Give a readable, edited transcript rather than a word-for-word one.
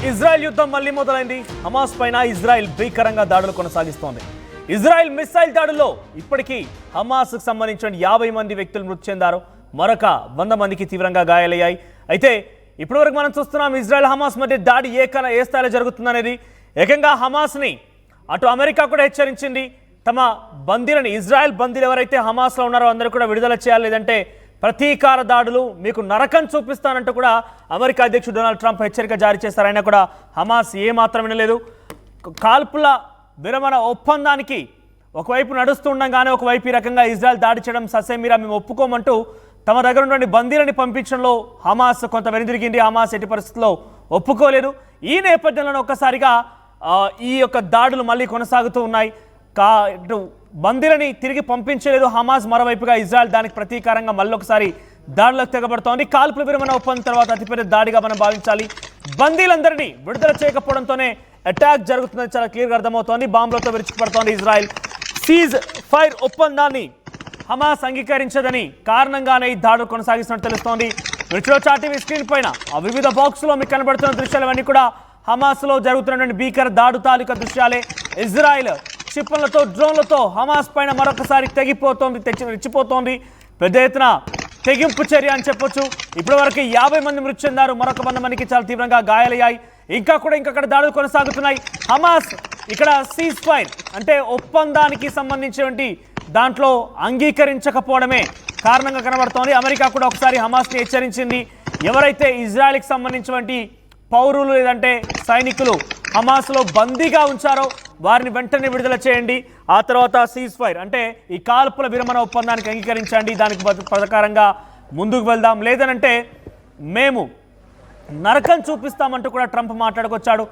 Israel యుద్ధం మళ్ళీ మొదలైంది. హమాస్ పైన ఇజ్రాయెల్ భీకరంగా దాడులు కొనసాగిస్తోంది. ఇజ్రాయెల్ మిస్సైల్ దాడుల్లో ఇప్పటికీ హమాస్కు సంబంధించిన 50 మంది వ్యక్తులు మృతి చెందారు. మరొక 100 మందికి తీవ్రంగా గాయాలయ్యాయి. అయితే ఇప్పటివరకు మనం చూస్తున్నాం ఇజ్రాయెల్ హమాస్ మధ్య దాడి ఏ స్థాయిలో జరుగుతుందనేది. ఏకంగా హమాస్ని అటు అమెరికా కూడా హెచ్చరించింది. తమ బందీలని, ఇజ్రాయెల్ బందీలు ఎవరైతే హమాస్లో ఉన్నారో అందరూ కూడా విడుదల చేయాలి, లేదంటే ప్రతీకార దాడులు మీకు నరకం చూపిస్తానంటూ కూడా అమెరికా అధ్యక్షుడు డొనాల్డ్ ట్రంప్ హెచ్చరిక జారీ చేశారు. అయినా కూడా హమాస్ ఏమాత్రం వినలేదు. కాల్పుల విరమణ ఒప్పందానికి ఒకవైపు నడుస్తుండగానే ఒకవైపు ఈ రకంగా ఇజ్రాయెల్ దాడి చేయడం ససేమిరా మేము ఒప్పుకోమంటూ తమ దగ్గర ఉన్నటువంటి బందీలని పంపించడంలో హమాస్ కొంత వెనుదిరిగింది. హమాస్ ఎట్టి పరిస్థితుల్లో ఒప్పుకోలేదు. ఈ నేపథ్యంలో ఒక్కసారిగా ఈ యొక్క దాడులు మళ్ళీ కొనసాగుతూ ఉన్నాయి. ఇటు బందీలని తిరిగి పంపించలేదు హమాస్. మరోవైపుగా ఇజ్రాయెల్ దానికి ప్రతీకారంగా మళ్ళొకసారి దాడులకు తెగబడుతోంది. కాల్పుల విరమణ ఒప్పందం తర్వాత అతిపెద్ద దాడిగా మనం భావించాలి. బందీలందరినీ విడుదల చేయకపోవడంతోనే అటాక్ జరుగుతుందని చాలా క్లియర్గా అర్థమవుతోంది. బాంబులతో విరుచుకుపడుతోంది ఇజ్రాయెల్. సీజ్ ఫైర్ ఒప్పందాన్ని హమాస్ అంగీకరించదని కారణంగానే ఈ దాడులు కొనసాగిస్తున్నట్టు తెలుస్తోంది. రుచిలో టీవీ స్క్రీన్ పైన ఆ వివిధ బాక్సులో మీకు కనబడుతున్న దృశ్యాలు అన్నీ కూడా హమాస్లో జరుగుతున్నటువంటి భీకర దాడు తాలూకా దృశ్యాలే. ఇజ్రాయెల్ క్షిపణులతో, డ్రోన్లతో హమాస్ పైన మరొకసారి రెచ్చిపోతోంది. పెద్ద ఎత్తున తెగింపు చర్య అని చెప్పొచ్చు. ఇప్పటి వరకు 50 మంది మృతి చెందారు. మరొక 100 మందికి చాలా తీవ్రంగా గాయాలయ్యాయి. ఇంకా దాడులు కొనసాగుతున్నాయి. హమాస్ ఇక్కడ సీజ్ ఫైర్ అంటే ఒప్పందానికి సంబంధించినటువంటి దాంట్లో అంగీకరించకపోవడమే కారణంగా కనబడుతోంది. అమెరికా కూడా ఒకసారి హమాస్ని హెచ్చరించింది. ఎవరైతే ఇజ్రాయెల్కి సంబంధించినటువంటి పౌరులు లేదంటే సైనికులు హమాస్లో బందీగా ఉంచారో వారిని వెంటనే విడుదల చేయండి. ఆ తర్వాత సీజ్ ఫైర్ అంటే ఈ కాల్పుల విరమణ ఒప్పందానికి అంగీకరించండి, దానికి ప్రకారంగా ముందుకు వెళ్దాం, లేదనంటే మేము నరకం చూపిస్తామంటూ కూడా ట్రంప్ మాట్లాడుకొచ్చాడు.